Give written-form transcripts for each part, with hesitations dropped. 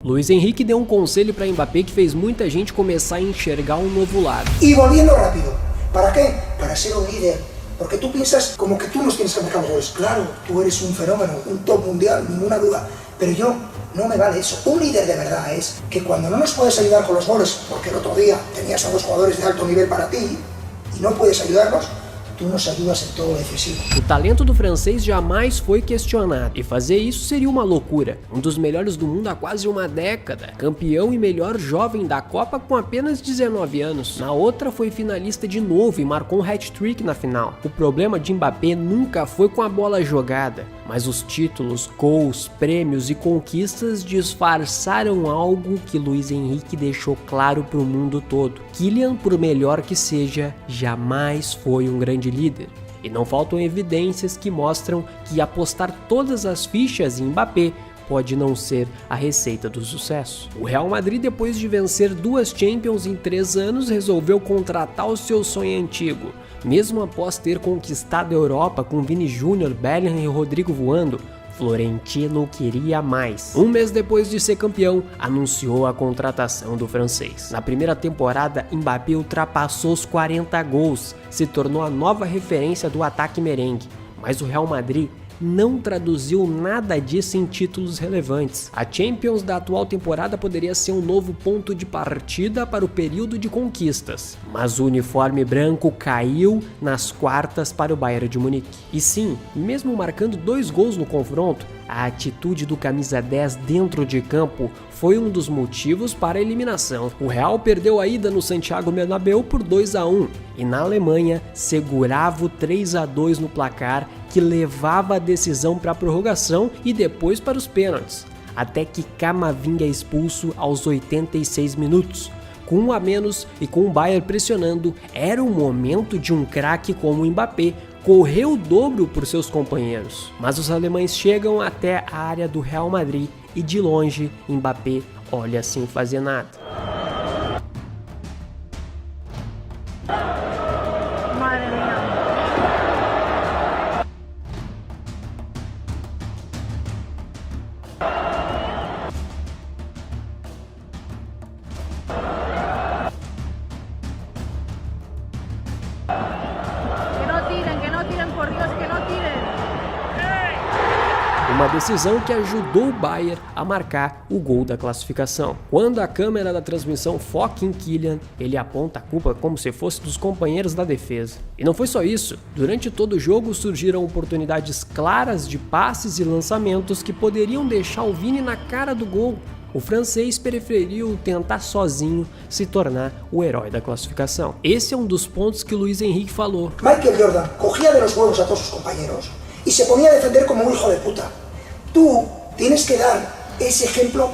Luiz Henrique deu um conselho para Mbappé que fez muita gente começar a enxergar um novo lado. E volviendo rápido. ¿Para qué? Para ser un líder. Porque tú piensas como que tú nos tienes que marcar los goles. Claro, tú eres un fenómeno, un top mundial, ninguna duda. Pero yo no me vale eso. Un líder de verdad es que cuando no nos puedes ayudar con los goles, porque el otro día tenías a dos jugadores de alto nivel para ti y no puedes ayudarlos, tu nos ayudas em todo decisivo. O talento do francês jamais foi questionado, e fazer isso seria uma loucura. Um dos melhores do mundo há quase uma década, campeão e melhor jovem da Copa com apenas 19 anos. Na outra foi finalista de novo e marcou um hat-trick na final. O problema de Mbappé nunca foi com a bola jogada, mas os títulos, gols, prêmios e conquistas disfarçaram algo que Luiz Henrique deixou claro para o mundo todo. Kylian, por melhor que seja, jamais foi um grande líder. E não faltam evidências que mostram que apostar todas as fichas em Mbappé pode não ser a receita do sucesso. O Real Madrid, depois de vencer 2 Champions em 3 anos, resolveu contratar o seu sonho antigo. Mesmo após ter conquistado a Europa com Vini Júnior, Bellingham e Rodrigo voando, Florentino queria mais. Um mês depois de ser campeão, anunciou a contratação do francês. Na primeira temporada, Mbappé ultrapassou os 40 gols, se tornou a nova referência do ataque merengue. Mas o Real Madrid não traduziu nada disso em títulos relevantes. A Champions da atual temporada poderia ser um novo ponto de partida para o período de conquistas, mas o uniforme branco caiu nas quartas para o Bayern de Munique. E sim, mesmo marcando 2 gols no confronto, a atitude do camisa 10 dentro de campo foi um dos motivos para a eliminação. O Real perdeu a ida no Santiago Bernabéu por 2-1 e na Alemanha segurava o 3-2 no placar, que levava a decisão para a prorrogação e depois para os pênaltis, até que Camavinga é expulso aos 86 minutos. Com 1 a menos e com o Bayern pressionando, era o momento de um craque como o Mbappé correr o dobro por seus companheiros. Mas os alemães chegam até a área do Real Madrid e de longe Mbappé olha sem fazer nada. Uma decisão que ajudou o Bayern a marcar o gol da classificação. Quando a câmera da transmissão foca em Kylian, ele aponta a culpa como se fosse dos companheiros da defesa. E não foi só isso. Durante todo o jogo surgiram oportunidades claras de passes e lançamentos que poderiam deixar o Vini na cara do gol. O francês preferiu tentar sozinho se tornar o herói da classificação. Esse é um dos pontos que o Luiz Henrique falou. Michael Jordan cogía de los huevos a todos sus compañeros y se ponía a defender como un hijo de puta. Tú tienes que dar ese ejemplo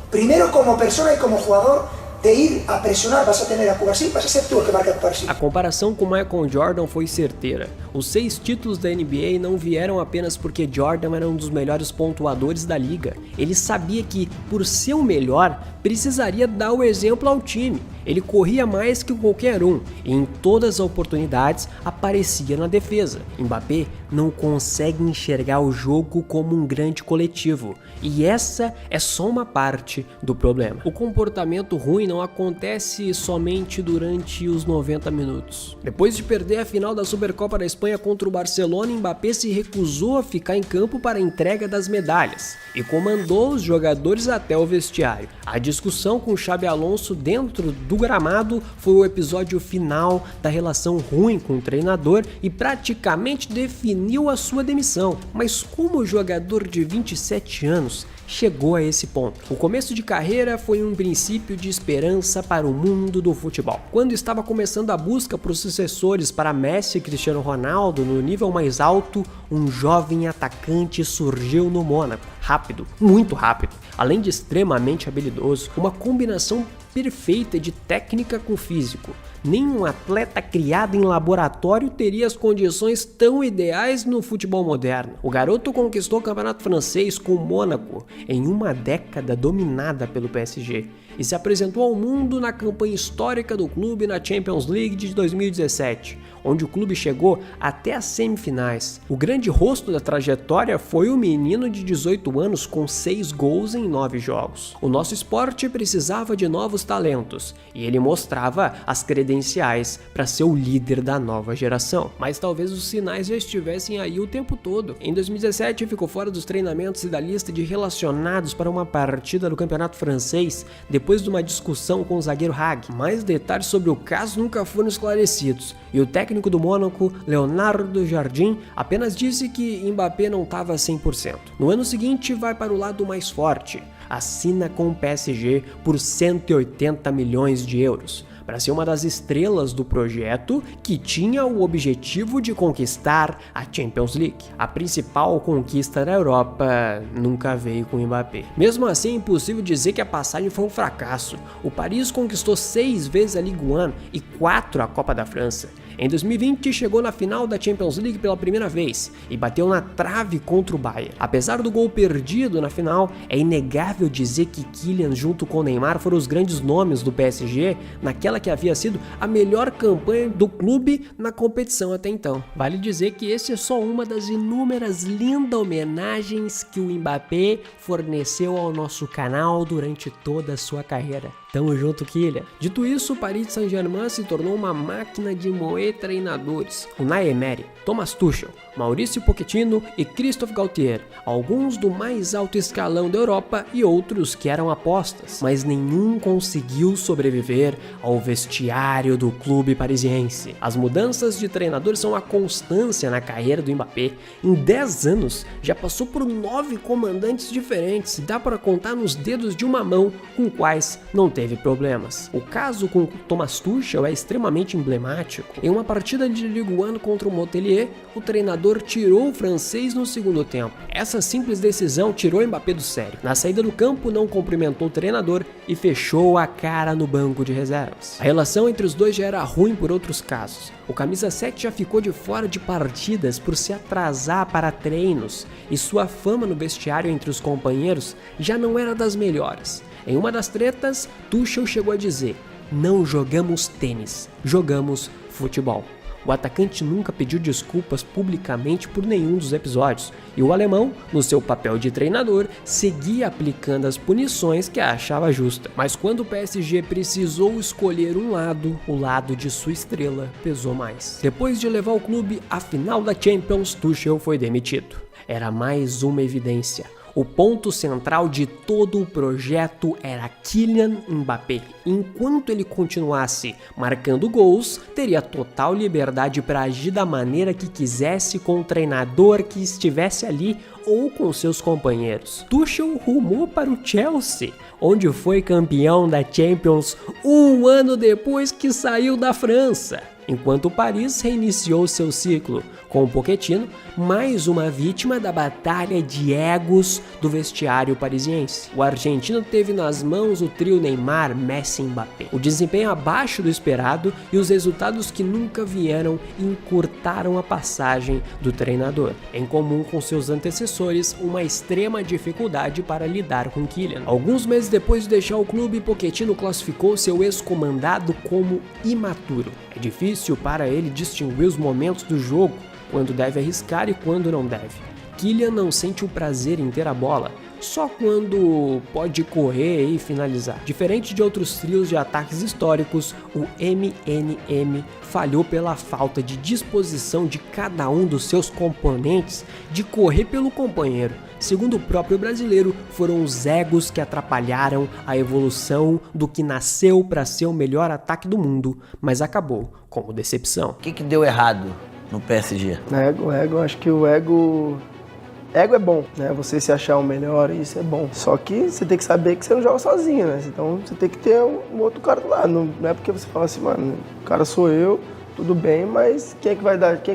primero como persona y como jugador de ir a presionar, vas a tener a Cubarsí, vas a ser tú el que marca a Cubarsí. A comparação com Michael Jordan foi certeira. Os 6 títulos da NBA não vieram apenas porque Jordan era um dos melhores pontuadores da liga. Ele sabia que, por ser o melhor, precisaria dar o exemplo ao time. Ele corria mais que qualquer um e em todas as oportunidades aparecia na defesa. Mbappé não consegue enxergar o jogo como um grande coletivo e essa é só uma parte do problema. O comportamento ruim não acontece somente durante os 90 minutos. Depois de perder a final da Supercopa da Espanha contra o Barcelona, Mbappé se recusou a ficar em campo para a entrega das medalhas e comandou os jogadores até o vestiário. A discussão com Xabi Alonso dentro do gramado foi o episódio final da relação ruim com o treinador e praticamente definiu a sua demissão. Mas como o jogador de 27 anos chegou a esse ponto? O começo de carreira foi um princípio de esperança para o mundo do futebol. Quando estava começando a busca por sucessores para Messi e Cristiano Ronaldo no nível mais alto, um jovem atacante surgiu no Mônaco. Rápido, muito rápido, além de extremamente habilidoso, uma combinação perfeita de técnica com físico. Nenhum atleta criado em laboratório teria as condições tão ideais no futebol moderno. O garoto conquistou o campeonato francês com o Mônaco em uma década dominada pelo PSG e se apresentou ao mundo na campanha histórica do clube na Champions League de 2017, onde o clube chegou até as semifinais. O grande rosto da trajetória foi o menino de 18 anos com 6 gols em 9 jogos. O nosso esporte precisava de novos talentos e ele mostrava as credenciais para ser o líder da nova geração. Mas talvez os sinais já estivessem aí o tempo todo. Em 2017 ficou fora dos treinamentos e da lista de relacionados para uma partida do campeonato francês depois de uma discussão com o zagueiro Hag. Mais detalhes sobre o caso nunca foram esclarecidos e o técnico do Mônaco, Leonardo Jardim, apenas disse que Mbappé não estava 100%. No ano seguinte vai para o lado mais forte, assina com o PSG por 180 milhões de euros. Para ser uma das estrelas do projeto que tinha o objetivo de conquistar a Champions League. A principal conquista da Europa nunca veio com o Mbappé. Mesmo assim, é impossível dizer que a passagem foi um fracasso. O Paris conquistou 6 vezes a Ligue 1 e 4 a Copa da França. Em 2020 chegou na final da Champions League pela primeira vez e bateu na trave contra o Bayern. Apesar do gol perdido na final, é inegável dizer que Kylian junto com Neymar foram os grandes nomes do PSG naquela que havia sido a melhor campanha do clube na competição até então. Vale dizer que esse é só uma das inúmeras lindas homenagens que o Mbappé forneceu ao nosso canal durante toda a sua carreira. Tamo junto, Kylian. Dito isso, o Paris Saint-Germain se tornou uma máquina de moer treinadores. Unai Emery, Thomas Tuchel, Mauricio Pochettino e Christophe Galtier, alguns do mais alto escalão da Europa e outros que eram apostas, mas nenhum conseguiu sobreviver ao vestiário do clube parisiense. As mudanças de treinadores são a constância na carreira do Mbappé. Em 10 anos, já passou por 9 comandantes diferentes, dá para contar nos dedos de uma mão com quais não teve problemas. O caso com Thomas Tuchel é extremamente emblemático. Em uma partida de Ligue 1 contra o Montpellier, o treinador tirou o francês no segundo tempo. Essa simples decisão tirou o Mbappé do sério. Na saída do campo, não cumprimentou o treinador e fechou a cara no banco de reservas. A relação entre os dois já era ruim por outros casos. O camisa 7 já ficou de fora de partidas por se atrasar para treinos e sua fama no vestiário entre os companheiros já não era das melhores. Em uma das tretas, Tuchel chegou a dizer: "Não jogamos tênis, jogamos futebol." O atacante nunca pediu desculpas publicamente por nenhum dos episódios, e o alemão, no seu papel de treinador, seguia aplicando as punições que achava justa. Mas quando o PSG precisou escolher um lado, o lado de sua estrela pesou mais. Depois de levar o clube à final da Champions, Tuchel foi demitido. Era mais uma evidência. O ponto central de todo o projeto era Kylian Mbappé. Enquanto ele continuasse marcando gols, teria total liberdade para agir da maneira que quisesse com o treinador que estivesse ali ou com seus companheiros. Tuchel rumou para o Chelsea, onde foi campeão da Champions um ano depois que saiu da França. Enquanto o Paris reiniciou seu ciclo com o Pochettino, mais uma vítima da batalha de egos do vestiário parisiense. O argentino teve nas mãos o trio Neymar, Messi e Mbappé. O desempenho abaixo do esperado e os resultados que nunca vieram encurtaram a passagem do treinador. Em comum com seus antecessores, uma extrema dificuldade para lidar com Kylian. Alguns meses depois de deixar o clube, Pochettino classificou seu ex-comandado como imaturo. É difícil para ele distinguir os momentos do jogo, quando deve arriscar e quando não deve. Kylian não sente o prazer em ter a bola, só quando pode correr e finalizar. Diferente de outros trios de ataques históricos, o MNM falhou pela falta de disposição de cada um dos seus componentes de correr pelo companheiro. Segundo o próprio brasileiro, foram os egos que atrapalharam a evolução do que nasceu para ser o melhor ataque do mundo, mas acabou como decepção. O que deu errado no PSG? Ego, acho que o ego é bom, né? Você se achar o melhor, isso é bom. Só que você tem que saber que você não joga sozinho, né? Então você tem que ter um outro cara do lado. Não é porque você fala assim, mano, o cara sou eu, tudo bem, mas quem é que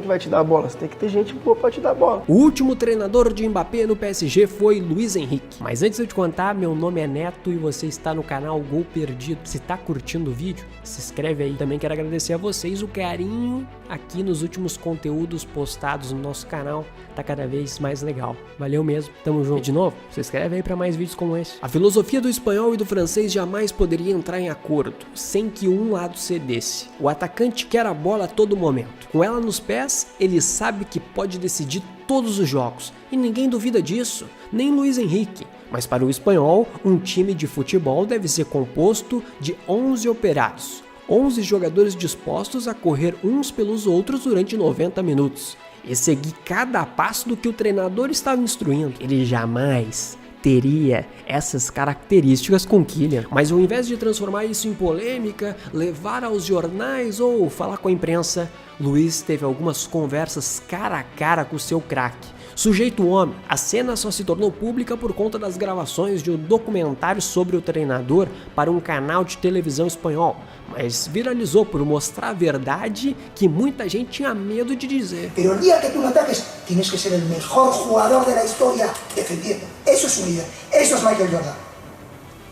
vai te dar a bola? Você tem que ter gente boa pra te dar a bola. O último treinador de Mbappé no PSG foi Luiz Henrique. Mas antes de eu te contar, meu nome é Neto e você está no canal Gol Perdido. Se tá curtindo o vídeo, se inscreve aí. Também quero agradecer a vocês o carinho aqui nos últimos conteúdos postados no nosso canal. Tá cada vez mais legal. Valeu mesmo, tamo junto. E de novo, se inscreve aí pra mais vídeos como esse. A filosofia do espanhol e do francês jamais poderia entrar em acordo, sem que um lado cedesse. O atacante quer a bola a todo momento. Com ela nos pés, ele sabe que pode decidir todos os jogos. E ninguém duvida disso, nem Luiz Henrique. Mas para o espanhol, um time de futebol deve ser composto de 11 operários. 11 jogadores dispostos a correr uns pelos outros durante 90 minutos. E seguir cada passo do que o treinador estava instruindo. Ele jamais teria essas características com Kylian. Mas ao invés de transformar isso em polêmica, levar aos jornais ou falar com a imprensa, Luiz teve algumas conversas cara a cara com o seu craque. Sujeito homem, a cena só se tornou pública por conta das gravações de um documentário sobre o treinador para um canal de televisão espanhol, mas viralizou por mostrar a verdade que muita gente tinha medo de dizer. Pero el día que tú no ataques, tienes que ser el mejor jugador de la historia defendiendo. Eso es un líder. Eso es Michael Jordan.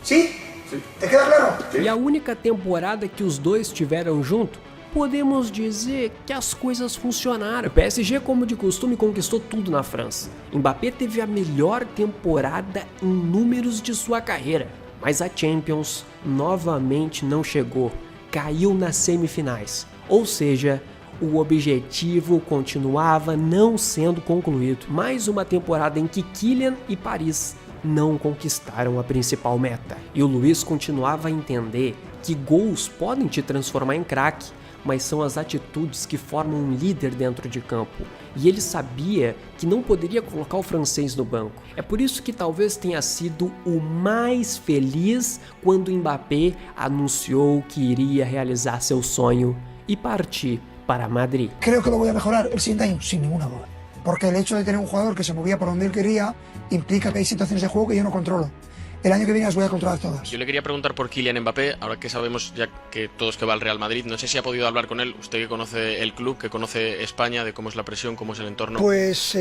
¿Sí? Sí. ¿Te queda claro? Sí. E a única temporada que os dois tiveram junto, podemos dizer que as coisas funcionaram. O PSG, como de costume, conquistou tudo na França. Mbappé teve a melhor temporada em números de sua carreira, mas a Champions novamente não chegou, caiu nas semifinais. Ou seja, o objetivo continuava não sendo concluído. Mais uma temporada em que Kylian e Paris não conquistaram a principal meta. E o Luiz continuava a entender que gols podem te transformar em craque, mas são as atitudes que formam um líder dentro de campo. E ele sabia que não poderia colocar o francês no banco. É por isso que talvez tenha sido o mais feliz quando Mbappé anunciou que iria realizar seu sonho e partir para Madrid. Creo que lo voy a mejorar el siguiente año, sin ninguna duda. Porque el hecho de tener un jugador que se movía por donde él quería implica que hay situaciones de juego que yo no controlo. El año que viene las voy a controlar todas. Yo le quería preguntar por Kylian Mbappé, ahora que sabemos ya que todos que va al Real Madrid. No sé si ha podido hablar con él, usted que conoce el club, que conoce España, de cómo es la presión, cómo es el entorno. Pues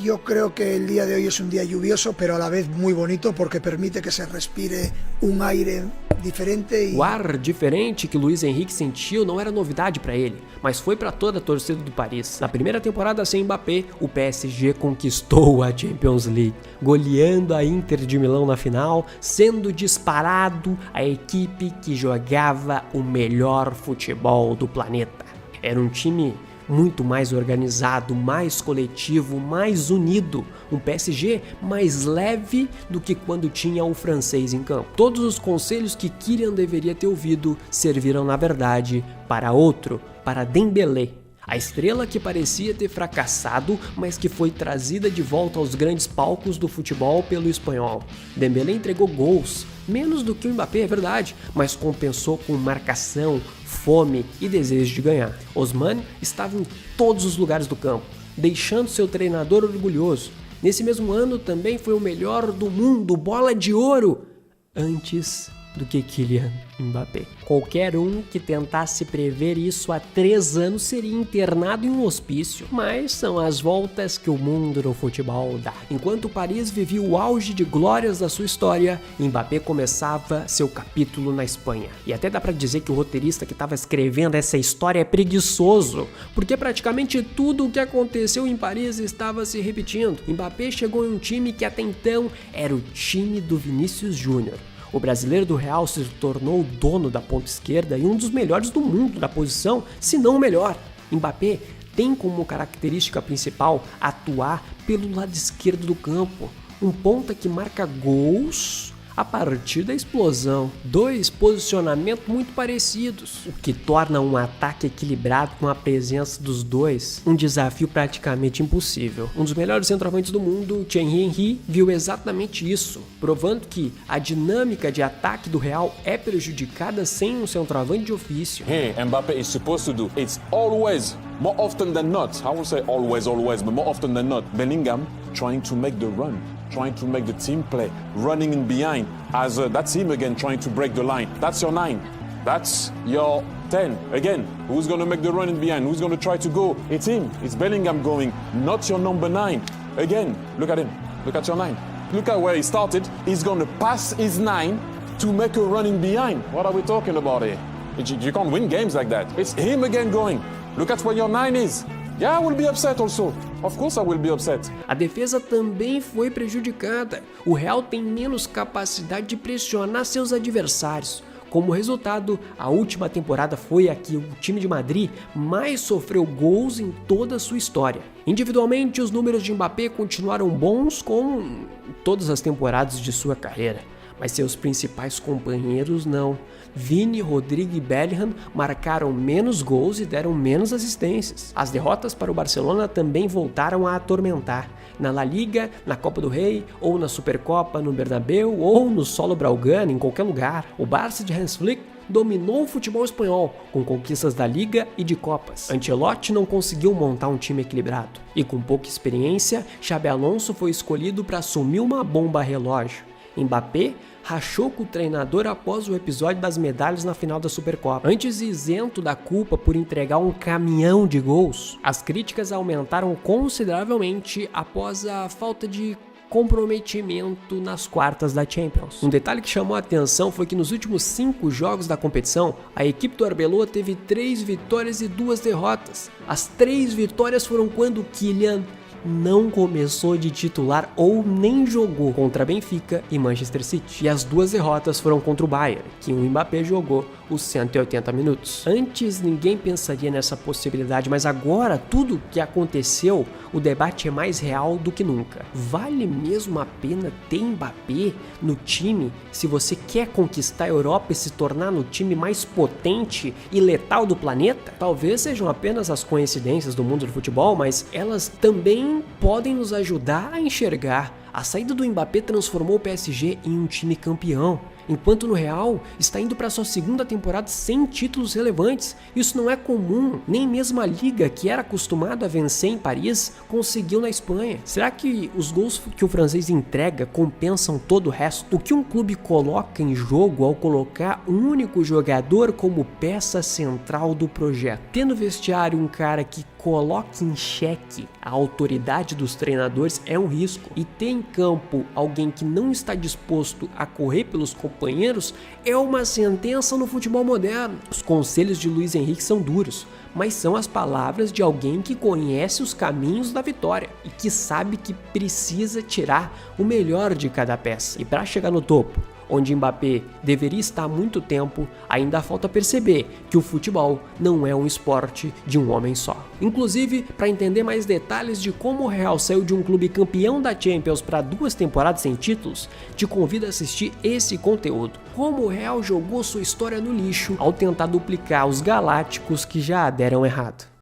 yo creo que el día de hoy es un día lluvioso, pero a la vez muy bonito porque permite que se respire un aire diferente. O ar diferente que Luiz Henrique sentiu não era novidade para ele, mas foi para toda a torcida do Paris. Na primeira temporada sem Mbappé, o PSG conquistou a Champions League, goleando a Inter de Milão na final, sendo disparado a equipe que jogava o melhor futebol do planeta. Era um time muito mais organizado, mais coletivo, mais unido. Um PSG mais leve do que quando tinha o francês em campo. Todos os conselhos que Kylian deveria ter ouvido serviram, na verdade, para outro, para Dembélé. A estrela que parecia ter fracassado, mas que foi trazida de volta aos grandes palcos do futebol pelo espanhol. Dembélé entregou gols, menos do que o Mbappé, é verdade, mas compensou com marcação, fome e desejo de ganhar. Ousmane estava em todos os lugares do campo, deixando seu treinador orgulhoso. Nesse mesmo ano também foi o melhor do mundo, bola de ouro, antes do que Kylian Mbappé. Qualquer um que tentasse prever isso há 3 anos seria internado em um hospício, mas são as voltas que o mundo no futebol dá. Enquanto o Paris vivia o auge de glórias da sua história, Mbappé começava seu capítulo na Espanha. E até dá pra dizer que o roteirista que estava escrevendo essa história é preguiçoso, porque praticamente tudo o que aconteceu em Paris estava se repetindo. Mbappé chegou em um time que até então era o time do Vinícius Júnior. O brasileiro do Real se tornou o dono da ponta esquerda e um dos melhores do mundo da posição, se não o melhor. Mbappé tem como característica principal atuar pelo lado esquerdo do campo, um ponta que marca gols a partir da explosão. 2 posicionamentos muito parecidos, o que torna um ataque equilibrado com a presença dos dois um desafio praticamente impossível. Um dos melhores centroavantes do mundo, Thierry Henry, viu exatamente isso, provando que a dinâmica de ataque do Real é prejudicada sem um centroavante de ofício. Mbappé is supposed to do. It's always, more often than not, I won't say always, but more often than not, Bellingham trying to make the run, trying to make the team play, running in behind, that's him again trying to break the line. That's your 9. That's your 10. Again, who's going to make the run in behind? Who's going to try to go? It's him. It's Bellingham going, not your number 9. Again, look at him. Look at your 9. Look at where he started. He's going to pass his 9 to make a run in behind. What are we talking about here? You can't win games like that. It's him again going. Look at where your 9 is. Yeah, I will be upset also. Of course I will be upset. A defesa também foi prejudicada. O Real tem menos capacidade de pressionar seus adversários. Como resultado, a última temporada foi a que o time de Madrid mais sofreu gols em toda a sua história. Individualmente, os números de Mbappé continuaram bons como em todas as temporadas de sua carreira, mas seus principais companheiros não. Vini, Rodrigo e Bellingham marcaram menos gols e deram menos assistências. As derrotas para o Barcelona também voltaram a atormentar. Na La Liga, na Copa do Rei, ou na Supercopa, no Bernabéu, ou no solo Blaugrana, em qualquer lugar, o Barça de Hans Flick dominou o futebol espanhol, com conquistas da Liga e de Copas. Ancelotti não conseguiu montar um time equilibrado. E com pouca experiência, Xabi Alonso foi escolhido para assumir uma bomba relógio. Mbappé rachou com o treinador após o episódio das medalhas na final da Supercopa. Antes isento da culpa por entregar um caminhão de gols, as críticas aumentaram consideravelmente após a falta de comprometimento nas quartas da Champions. Um detalhe que chamou a atenção foi que nos últimos 5 jogos da competição, a equipe do Arbeloa teve 3 vitórias e 2 derrotas. As 3 vitórias foram quando Kylian não começou de titular ou nem jogou contra Benfica e Manchester City. E as 2 derrotas foram contra o Bayern, que o Mbappé jogou os 180 minutos. Antes ninguém pensaria nessa possibilidade, mas agora tudo que aconteceu, o debate é mais real do que nunca. Vale mesmo a pena ter Mbappé no time se você quer conquistar a Europa e se tornar no time mais potente e letal do planeta? Talvez sejam apenas as coincidências do mundo do futebol, mas elas também podem nos ajudar a enxergar. A saída do Mbappé transformou o PSG em um time campeão, enquanto no Real está indo para sua 2ª temporada sem títulos relevantes. Isso não é comum, nem mesmo a Liga, que era acostumado a vencer em Paris, conseguiu na Espanha. Será que os gols que o francês entrega compensam todo o resto? O que um clube coloca em jogo ao colocar um único jogador como peça central do projeto? Ter no vestiário um cara que coloque em xeque a autoridade dos treinadores é um risco, e ter em campo alguém que não está disposto a correr pelos companheiros é uma sentença no futebol moderno. Os conselhos de Luiz Henrique são duros, mas são as palavras de alguém que conhece os caminhos da vitória e que sabe que precisa tirar o melhor de cada peça. E para chegar no topo, onde Mbappé deveria estar há muito tempo, ainda falta perceber que o futebol não é um esporte de um homem só. Inclusive, para entender mais detalhes de como o Real saiu de um clube campeão da Champions para 2 temporadas sem títulos, te convido a assistir esse conteúdo. Como o Real jogou sua história no lixo ao tentar duplicar os galácticos que já deram errado.